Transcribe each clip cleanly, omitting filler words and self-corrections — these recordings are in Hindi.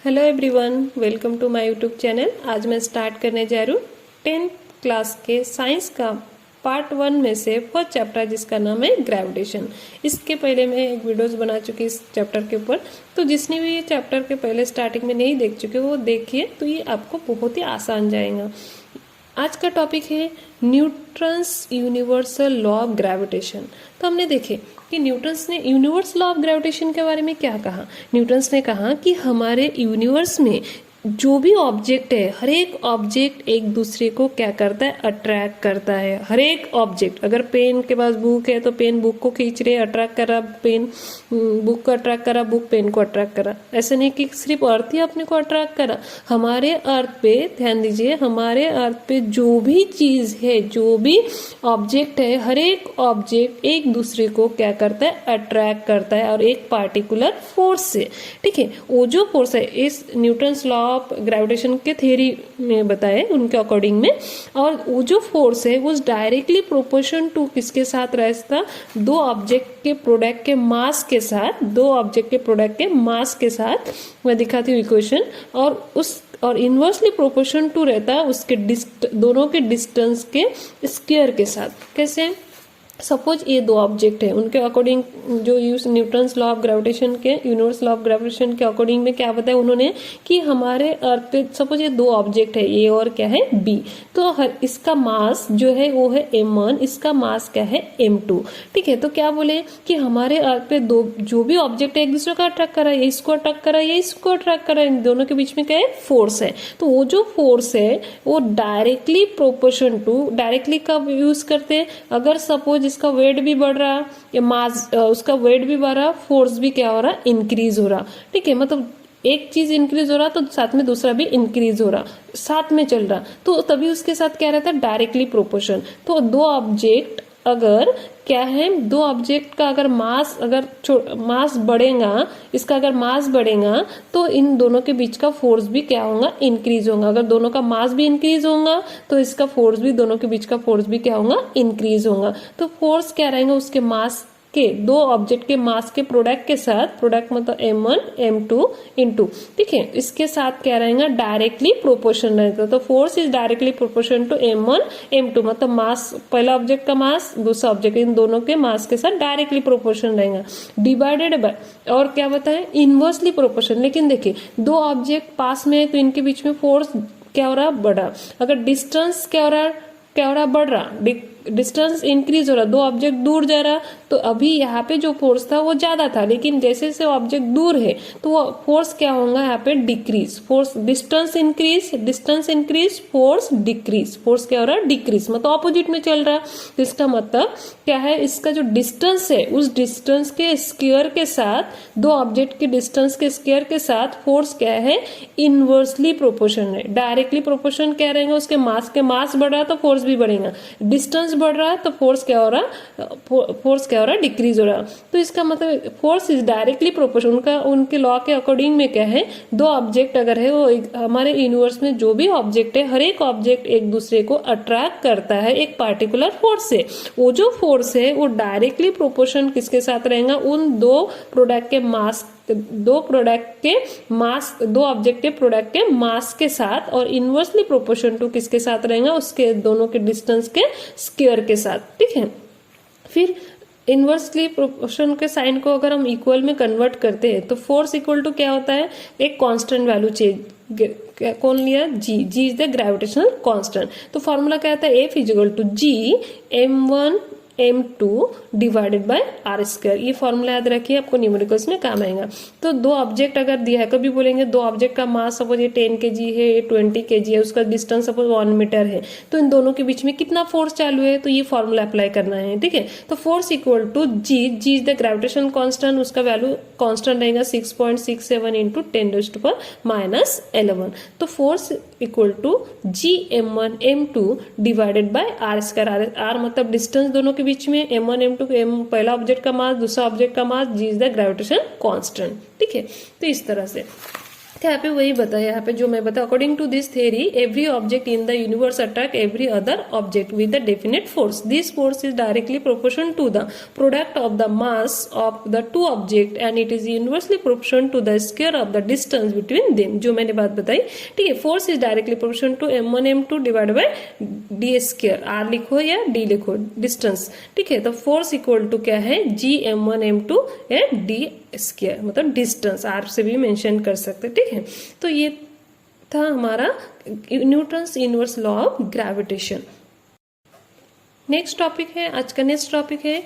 Hello everyone, welcome to my YouTube channel. आज मैं स्टार्ट करने जा रही हूँ 10th क्लास के साइंस का पार्ट 1 में से फर्स्ट चैप्टर जिसका नाम है ग्रेविटेशन। इसके पहले मैं एक वीडियोस बना चुकी इस चैप्टर के ऊपर, तो जिसने भी ये चैप्टर के पहले स्टार्टिंग में नहीं देख चुके वो देखिए, तो ये आपको बहुत ही आसान जाएगा। आज का टॉपिक है Newton's universal law of gravitation. तो हमने देखे कि न्यूटन्स ने यूनिवर्सल लॉ ऑफ ग्रेविटेशन के बारे में क्या कहा। न्यूटन्स ने कहा कि हमारे यूनिवर्स में जो भी ऑब्जेक्ट है, हर एक ऑब्जेक्ट एक दूसरे को क्या करता है, अट्रैक्ट करता है। हर एक ऑब्जेक्ट, अगर पेन के पास बुक है तो पेन बुक को खींच रहे, अट्रैक्ट कर रहा, पेन बुक को अट्रैक्ट करा, बुक पेन को अट्रैक्ट करा। ऐसे नहीं कि सिर्फ अर्थ ही अपने को अट्रैक्ट करा। हमारे अर्थ पे ध्यान दीजिए, हमारे अर्थ पे जो भी चीज है, जो भी ऑब्जेक्ट है, हर एक ऑब्जेक्ट एक दूसरे को क्या करता है, अट्रैक्ट करता है, और एक पार्टिकुलर फोर्स से। ठीक है, वो जो फोर्स है इस न्यूटन्स लॉ ऑफ ग्रेविटेशन के थ्योरी में बताए उनके अकॉर्डिंग में, और वो जो फोर्स है वो डायरेक्टली प्रोपोर्शन टू किसके साथ रहता, दो ऑब्जेक्ट के प्रोडक्ट के मास के साथ, दो ऑब्जेक्ट के प्रोडक्ट के मास के साथ। मैं दिखाती हूँ इक्वेशन, और इनवर्सली प्रोपोर्शन टू रहता है उसके दोनों के डिस्टेंस के स्क्वायर के साथ। कैसे? सपोज ये दो ऑब्जेक्ट है, उनके अकॉर्डिंग जो use Newton's law of gravitation के, यूनिवर्सल लॉ ऑफ ग्रेविटेशन के अकॉर्डिंग में क्या बताया उन्होंने कि हमारे अर्थ पे सपोज ये दो ऑब्जेक्ट है, ए और क्या है, बी। तो इसका मास जो है वो है m1, इसका मास क्या है, m2। ठीक है, तो क्या बोले कि हमारे अर्थ पे दो जो भी ऑब्जेक्ट है एक दूसरे का अट्रैक्ट करा है, ये इसको अट्रैक्ट करा है, ये इसको अट्रैक्ट करा है, इन दोनों के बीच में क्या है, फोर्स है। तो वो जो फोर्स है वो डायरेक्टली प्रोपोर्शन टू, डायरेक्टली कब यूज करते हैं, अगर सपोज इसका वेट भी बढ़ रहा या मास, उसका वेट भी बढ़ रहा, फोर्स भी क्या हो रहा, इंक्रीज हो रहा। ठीक है, मतलब एक चीज इंक्रीज हो रहा तो साथ में दूसरा भी इंक्रीज हो रहा, साथ में चल रहा, तो तभी उसके साथ क्या रहता है, डायरेक्टली प्रोपोर्शन। तो दो ऑब्जेक्ट अगर क्या है, दो ऑब्जेक्ट का अगर मास बढ़ेगा, इसका अगर मास बढ़ेगा तो इन दोनों के बीच का फोर्स भी क्या होगा, इंक्रीज होगा। अगर दोनों का मास भी इंक्रीज होगा तो इसका फोर्स भी, दोनों के बीच का फोर्स भी क्या होगा, इंक्रीज होगा। तो फोर्स क्या रहेगा, उसके मास के, दो ऑब्जेक्ट के मास के प्रोडक्ट के साथ, प्रोडक्ट मतलब m1 m2 इंटू, ठीक है, इसके साथ क्या रहेगा, डायरेक्टली प्रोपोर्शन रहेगा। तो force is directly proportion to m1 m2, मतलब मास, पहला ऑब्जेक्ट का मास, दूसरा ऑब्जेक्ट, इन दोनों के मास के साथ डायरेक्टली प्रोपोर्शन रहेगा, डिवाइडेड बाय, और क्या बताए, इनवर्सली प्रोपोर्शन। लेकिन देखिए दो ऑब्जेक्ट पास में है तो इनके बीच में फोर्स क्या हो रहा, बढ़ा। अगर डिस्टेंस क्या हो रहा, बढ़ रहा, डिस्टेंस इंक्रीज हो रहा, दो ऑब्जेक्ट दूर जा रहा, तो अभी यहाँ पे जो फोर्स था वो ज्यादा था, लेकिन जैसे जैसे ऑब्जेक्ट दूर है तो वो फोर्स क्या होगा, यहाँ पे decrease. Force, distance increase, force decrease, force क्या हो रहा है, डिक्रीज, मतलब ऑपोजिट में चल रहा। इसका मतलब क्या है, इसका जो डिस्टेंस है उस डिस्टेंस के स्क्वायर के साथ, दो ऑब्जेक्ट के डिस्टेंस के स्क्वायर के साथ फोर्स क्या है, इनवर्सली प्रोपोर्शन है। डायरेक्टली प्रोपोर्शन क्या रहेगा, उसके मास के मास बढ़ रहा तो फोर्स भी बढ़ेगा, डिस्टेंस बढ़ रहा है तो फोर्स क्या हो रहा, डिक्रीज हो रहा। तो इसका मतलब फोर्स इज डायरेक्टली प्रोपोर्शन, उनके लॉ के अकॉर्डिंग में क्या है, दो ऑब्जेक्ट अगर है वो हमारे यूनिवर्स में जो भी ऑब्जेक्ट है, हर एक ऑब्जेक्ट एक दूसरे को अट्रैक्ट करता है एक पार्टिकुलर फोर्स से। वो जो फोर्स है वो डायरेक्टली प्रोपोर्शन किसके साथ रहेगा, उन दो प्रोडक्ट के मास, दो ऑब्जेक्ट के प्रोडक्ट के मास के साथ, और इनवर्सली प्रोपोर्शन टू किसके साथ रहेगा, उसके दोनों के डिस्टेंस के स्क्वायर के साथ। ठीक है, फिर इनवर्सली प्रोपोर्शन के साइन को अगर हम इक्वल में कन्वर्ट करते हैं तो फोर्स इक्वल टू क्या होता है, एक कांस्टेंट वैल्यू चेंज, कौन लिया, G is the gravitational constant. तो फॉर्मूला क्या आता है, F is equal to G m1 m2 divided by R square. ये फॉर्मूला याद रखिए, आपको न्यूमेरिकल्स में काम आएगा। तो दो ऑब्जेक्ट अगर दिया है, कभी बोलेंगे दो ऑब्जेक्ट का मास सपोज ये 10 kg है, ये 20 kg है, उसका डिस्टेंस सपोज 1 मीटर है, तो इन दोनों के बीच में कितना फोर्स चालू है, तो ये फॉर्मूला अप्लाई करना है। ठीक है, तो force equal to G is the gravitational constant, उसका वैल्यू कांस्टेंट रहेगा 6.67 इंटू 10⁻11। तो force equal to G m1 m2 divided by R square. R मतलब डिस्टेंस दोनों के बीच में, m1 m2, पहला ऑब्जेक्ट का मास, दूसरा ऑब्जेक्ट का मास, जी इज द ग्रेविटेशन कांस्टेंट। ठीक है, तो इस तरह से तो यहाँ पे वही बताया, यहाँ पे जो मैं बता, according to this theory every object in the universe attract every other object with a definite force. This force is directly proportional to the product of the mass of the two object and it is universally proportional to the square of the distance between them. जो मैंने बात बताई, ठीक है. Force is directly proportional to m1 m2 divide by D square. R लिखो या डी लिखो, डिस्टेंस, ठीक है. तो फोर्स इक्वल टू क्या है, जी m1 m2 and D square, मतलब डिस्टेंस आर से भी मेंशन कर सकते, ठीक है. तो ये था हमारा Newton's inverse law of gravitation. Next topic है, आज का नेक्स्ट टॉपिक है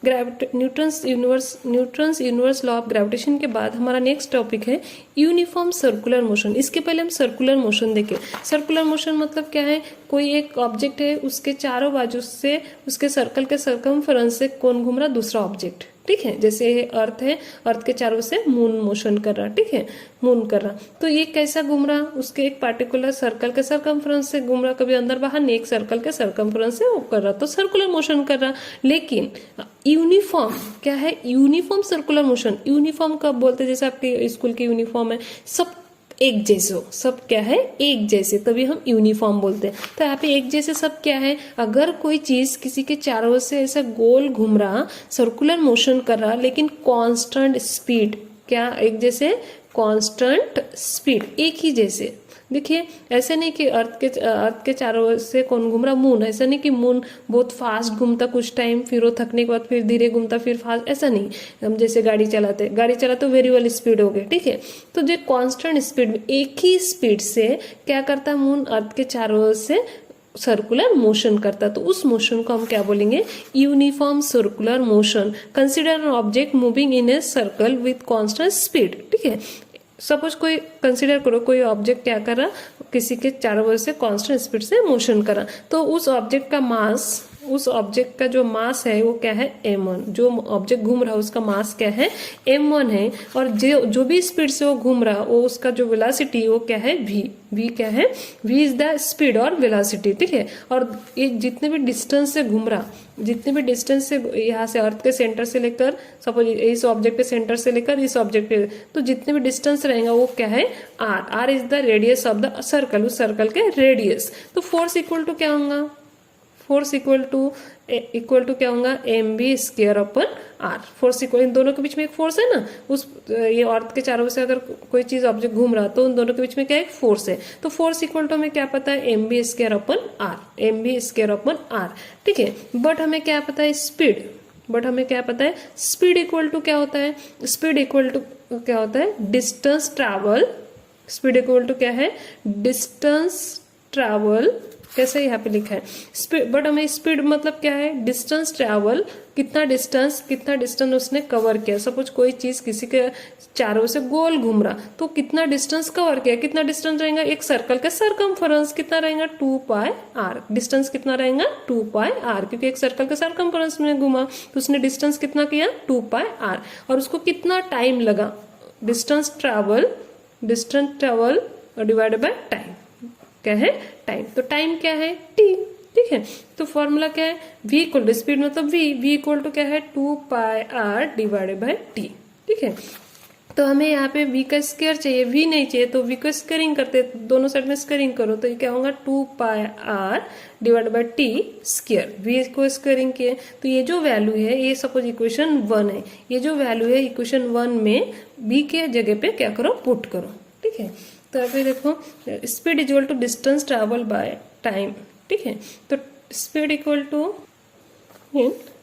Newton's universe law of gravitation के बाद हमारा नेक्स्ट टॉपिक है यूनिफॉर्म सर्कुलर मोशन. इसके पहले हम सर्कुलर मोशन देखें. सर्कुलर मोशन मतलब क्या है, कोई एक ऑब्जेक्ट है, उसके चारों बाजू से उसके सर्कल के सर्कमफरेंस से कौन घूम रहा, दूसरा ऑब्जेक्ट, ठीक है. जैसे अर्थ है, अर्थ के चारों से मून मोशन कर रहा, ठीक है, मून कर रहा. तो ये कैसा घूम रहा, उसके एक पार्टिकुलर सर्कल के सर्कमफरेंस से घूम रहा, कभी अंदर बाहर नहीं, एक सर्कल के सर्कमफरेंस से वो कर रहा, तो सर्कुलर मोशन कर रहा. लेकिन यूनिफॉर्म क्या है, यूनिफॉर्म सर्कुलर मोशन. यूनिफॉर्म कब बोलते हैं, जैसे आपके स्कूल की यूनिफॉर्म है, सब एक जैसे हो, सब क्या है, एक जैसे, तभी हम यूनिफॉर्म बोलते हैं. तो यहाँ पे एक जैसे सब क्या है, अगर कोई चीज किसी के चारों ओर से ऐसा गोल घूम रहा, सर्कुलर मोशन कर रहा, लेकिन कांस्टेंट स्पीड, क्या एक जैसे, कांस्टेंट स्पीड, एक ही जैसे. देखिए ऐसे नहीं कि अर्थ के चारों ओर से कौन घूम रहा, मून. ऐसा नहीं कि मून बहुत फास्ट घूमता कुछ टाइम, फिर वो थकने के बाद फिर धीरे घूमता, फिर फास्ट, ऐसा नहीं. हम जैसे गाड़ी चलाते वेरिएबल स्पीड हो गई, ठीक है. तो जो कांस्टेंट स्पीड में एक ही स्पीड से क्या करता है मून, अर्थ के चारों ओर से सर्कुलर मोशन करता, तो उस मोशन को हम क्या बोलेंगे, uniform circular motion. Consider an object moving in a circle with constant speed, ठीक है. सपोज कोई कंसिडर करो, कोई ऑब्जेक्ट क्या कर रहा, किसी के चारों ओर से कांस्टेंट स्पीड से मोशन कर रहा, तो उस ऑब्जेक्ट का मास, उस ऑब्जेक्ट का जो मास है वो क्या है, m1. जो ऑब्जेक्ट घूम रहा है उसका मास क्या है, m1 है. और जो भी स्पीड से वो घूम रहा, वो उसका जो वेलोसिटी वो क्या है, v क्या है, v इज द स्पीड और वेलोसिटी, ठीक है. और ये जितने भी डिस्टेंस से घूम रहा, जितने भी डिस्टेंस से, यहाँ से अर्थ के सेंटर से लेकर, सपोज इस ऑब्जेक्ट के सेंटर से लेकर इस ऑब्जेक्ट पे, तो जितने भी डिस्टेंस रहेगा वो क्या है, r is the radius of the circle, उस सर्कल के रेडियस. तो फोर्स इक्वल टू क्या होगा, फोर्स इक्वल टू क्या होगा, mv square upon r. Force equal, इन दोनों के बीच में एक फोर्स है ना, उस ये अर्थ के चारों से अगर कोई चीज ऑब्जेक्ट घूम रहा, तो उन दोनों के बीच में क्या एक फोर्स है. तो फोर्स इक्वल टू हमें क्या पता है, mv square upon r, mv square upon r, ठीक है. बट हमें क्या पता है, स्पीड इक्वल टू क्या होता है, स्पीड इक्वल टू क्या होता है, distance travel. Speed equal to क्या है, डिस्टेंस ट्रैवल, कैसे यहाँ पे लिखा है स्पीड, बट हमें स्पीड मतलब क्या है, डिस्टेंस ट्रैवल, कितना डिस्टेंस उसने कवर किया. सपोज कोई चीज किसी के चारों से गोल घूम रहा, तो कितना डिस्टेंस कवर किया, कितना डिस्टेंस रहेगा, एक सर्कल का सर्कमफरेंस कितना रहेगा, 2 पाई r. डिस्टेंस कितना रहेगा, 2 पाई r, क्योंकि एक सर्कल के सर्कमफरेंस में घूमा, तो उसने डिस्टेंस कितना किया, 2 पाई r. और उसको कितना टाइम लगा, distance travel divided by time, क्या है, टाइम. तो टाइम क्या है, t, ठीक है. तो फॉर्मूला क्या है, v इक्वल टू स्पीड मतलब v इक्वल टू क्या है, 2 पाई r डिवाइडेड बाय t, ठीक है. तो हमें यहाँ पे v का स्क्वायर चाहिए, v नहीं चाहिए, तो v को स्क्वायरिंग करते, दोनों साइड में स्क्वायरिंग करो, तो ये क्या होगा, 2 पाई r divided by t square. v को स्क्वायरिंग किए, तो ये जो वैल्यू है, ये सपोज इक्वेशन 1 है, ये जो वैल्यू है इक्वेशन 1 में v के जगह पे क्या करो, पुट करो, ठीक है. तो अभी देखो, speed equal to distance travel by time, ठीक है. तो स्पीड इक्वल टू,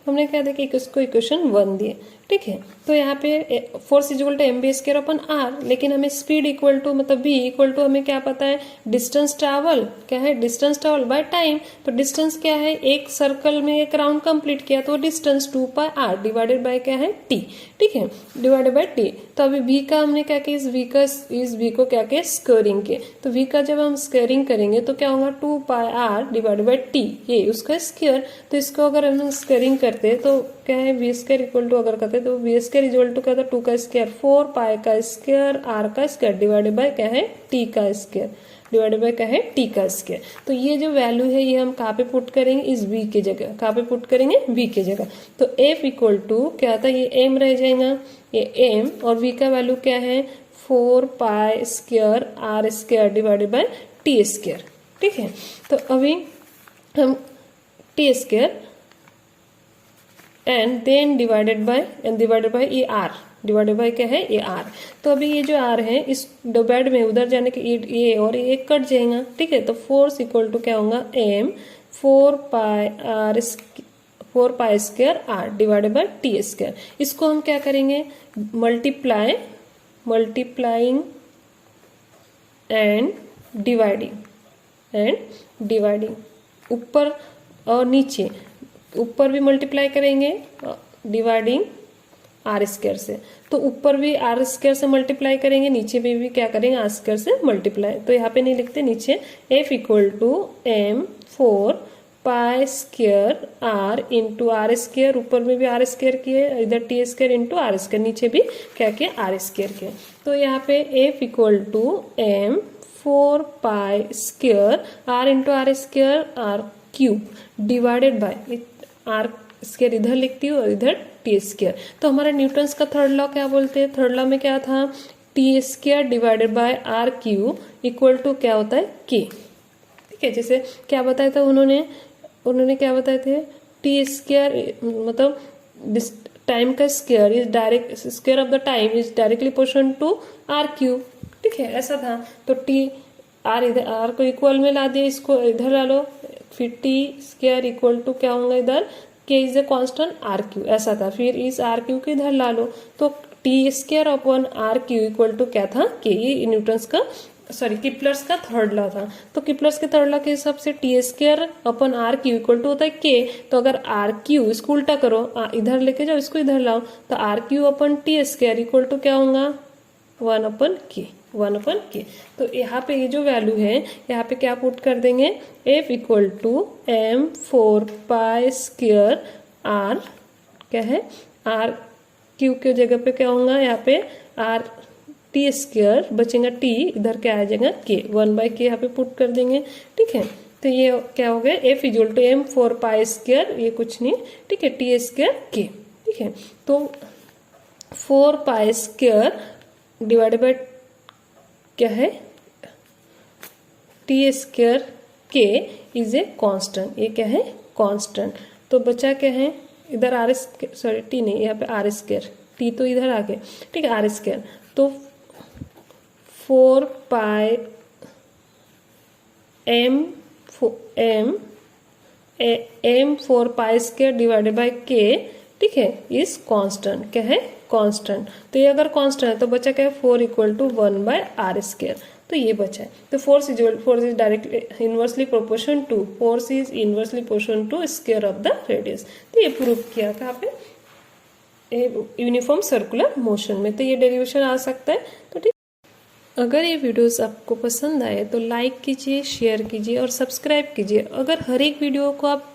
हमने क्या देखा, इसको इक्वेशन 1 दिए, ठीक है. तो यहाँ पे force equal to mv square upon r, लेकिन हमें स्पीड इक्वल टू मतलब v इक्वल टू हमें क्या पता है, डिस्टेंस ट्रैवल, क्या है, डिस्टेंस ट्रैवल बाय टाइम. तो डिस्टेंस क्या है, एक सर्कल में एक राउंड कंप्लीट किया, तो distance 2 pi r divided by क्या है, t, ठीक है, डिवाइडेड बाय t. तो अभी v का हमने क्या किया, इस v को क्या किया, स्क्वायरिंग किया. तो v का जब हम स्क्वायरिंग करेंगे तो क्या होगा, 2 पाई r डिवाइडेड बाय t, ये उसका स्क्वायर. तो इसको अगर हम स्क्वायरिंग करते तो क्या है, v स्क्वायर इक्वल टू अगर करते तो v स्क्वायर इक्वल टू क्या था, 2 का स्क्वायर, 4 पाई का स्क्वायर r का स्क्वायर डिवाइडेड बाय क्या है, t का स्क्वायर डिवाइडेड बाय क्या है, t का स्क्वायर. तो ये जो वैल्यू है ये हम कहाँ पे पुट करेंगे, इस v के जगह, कहाँ पे पुट करेंगे, v के जगह. तो f इक्वल टू क्या था, ये m रह जाएगा, ये m, और v का वैल्यू क्या है, 4 pi square R square divided by T square. ठीक है, तो अभी हम T square and then divided by ये आर, डिवाइडेड बाय क्या है ये आर। तो अभी ये जो आर है इस डिवाइड में उधर जाने के ये और ये कट जाएगा। ठीक है, तो फोर्स इक्वल टू क्या होगा M 4 pi square R divided by T square. इसको हम क्या करेंगे मल्टीप्लाइंग एंड डिवाइडिंग ऊपर और नीचे, ऊपर भी मल्टीप्लाई करेंगे डिवाइडिंग आर स्क्वायर से, तो ऊपर भी आर स्क्वायर से मल्टीप्लाई करेंगे, नीचे भी क्या करेंगे आर स्क्वायर से मल्टीप्लाई। तो यहाँ पे नहीं लिखते, नीचे F equal to M 4 pi square R into R square, ऊपर में भी आर स्क्वायर किए, इधर T square into R square, नीचे भी क्या किया आर स्क्वायर किया। तो यहाँ पे F equal to M 4 pi square R into R square R cube divided by R square इधर लिखती हूँ और इधर टी स्क्वायर। तो हमारा न्यूटन्स का थर्ड लॉ क्या बोलते हैं, थर्ड लॉ में क्या था T square divided by R cube equal to क्या होता है के। ठीक है, जैसे क्या बताया था उन्होंने क्या बताए थे, टी स्क्वायर मतलब टाइम का square is direct, square of the time is directly proportional to R cube. ठीक है, ऐसा था। तो टी आर इधर आर को इक्वल में ला दिया, इसको इधर ला लो, फिर टी स्क्वायर इक्वल टू क्या होगा इधर k is a constant R cube, ऐसा था। फिर इस आर क्यू को इधर ला लो, तो T square upon R cube equal to क्या था के। ये न्यूटन्स का किपलर्स का थर्ड लॉ था। तो किपलर्स के थर्ड लॉ के हिसाब से T square upon R cube equal to होता है के। तो अगर आर क्यू इसको उल्टा करो, इधर लेके जाओ, इसको इधर लाओ, तो R cube upon T square equal to क्या होगा 1 अपॉन के। तो यहाँ पे ये जो वैल्यू है यहाँ पे क्या पुट कर देंगे, F equal to M 4 pi square R क्या है आर क्यू के जगह पे क्या होगा यहाँ पे आर टी स्क्वायर बचेगा, टी इधर क्या आ जाएगा के, 1/k यहाँ पे पुट कर देंगे। ठीक है, तो ये क्या हो गया F equal to M 4 pi square, ये कुछ नहीं, ठीक है, टी स्क्वायर के। ठीक है, तो 4 पाई स्क्वायर डिवाइडेड बाय क्या है टी स्क्वायर के इज ए कांस्टेंट, ये क्या है कांस्टेंट। तो बचा क्या है इधर आर स्क्वायर, सॉरी टी नहीं, यहाँ पे आर स्क्वायर, टी तो इधर आ गया। ठीक है, आर स्क्वायर, तो 4 pi M 4 pi square divided by K, ठीक है, इज कांस्टेंट, क्या है कांस्टेंट। तो ये अगर कांस्टेंट है तो बचा क्या है 4 इक्वल टू 1/r स्क्वायर, तो ये बचा है। तो force is directly inversely proportion to square of the radius. तो ये प्रूव किया कहाँ पे यूनिफॉर्म सर्कुलर मोशन में। तो ये डेरिवेशन आ सकता है। तो ठीक, अगर ये वीडियोस आपको पसंद आए तो लाइक कीजिए, शेयर कीजिए और सब्सक्राइब कीजिए। अगर हर एक वीडियो को आप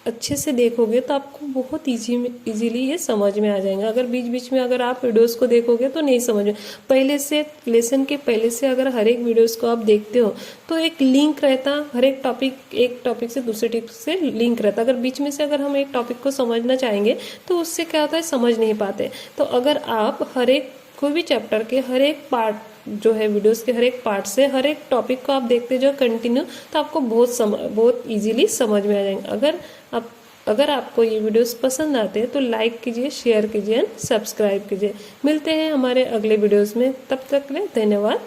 अच्छे से देखोगे तो आपको बहुत इजीली ये समझ में आ जाएगा। अगर बीच बीच में अगर आप वीडियोस को देखोगे तो नहीं समझ में, पहले से लेसन के पहले से अगर हर एक वीडियोस को आप देखते हो तो एक लिंक रहता, हर एक टॉपिक से दूसरे टॉपिक से लिंक रहता। अगर बीच में से अगर हम एक टॉपिक को समझना चाहेंगे तो उससे क्या होता है समझ नहीं पाते। तो अगर आप हर एक कोई भी चैप्टर के हर एक पार्ट जो है वीडियोस के हर एक पार्ट से हर एक टॉपिक को आप देखते जो कंटिन्यू, तो आपको बहुत इजीली समझ में आ जाएंगे। अगर आपको ये वीडियोस पसंद आते हैं तो लाइक कीजिए, शेयर कीजिए, सब्सक्राइब कीजिए। मिलते हैं हमारे अगले वीडियोस में, तब तक के लिए धन्यवाद।